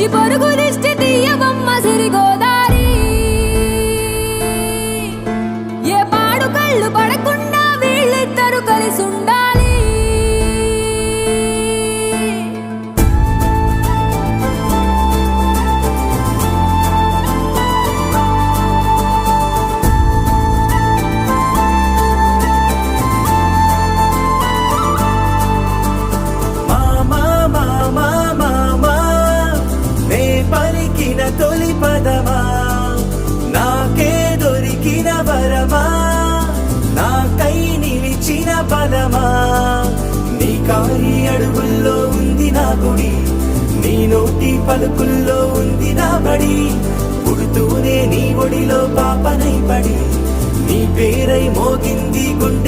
వచ్చి పొరుగు దిష్టి తీయవమ్మ సిరిగోదారి ఏ పాడు కళ్ళు పడకుండా వీళ్ళిద్దరు కలిసి ఉండాలి తొలి పదమా నాకే దొరికిన వరమా నాకై నిలిచిన బలమా నీ కాలి అడుగుల్లో ఉంది నా గుడి నీ నోటి పలుకుల్లో ఉంది నా బడి పుడుతూనే నీ ఒడిలో పాపనై పడి నీ పేరై మోగింది గుండె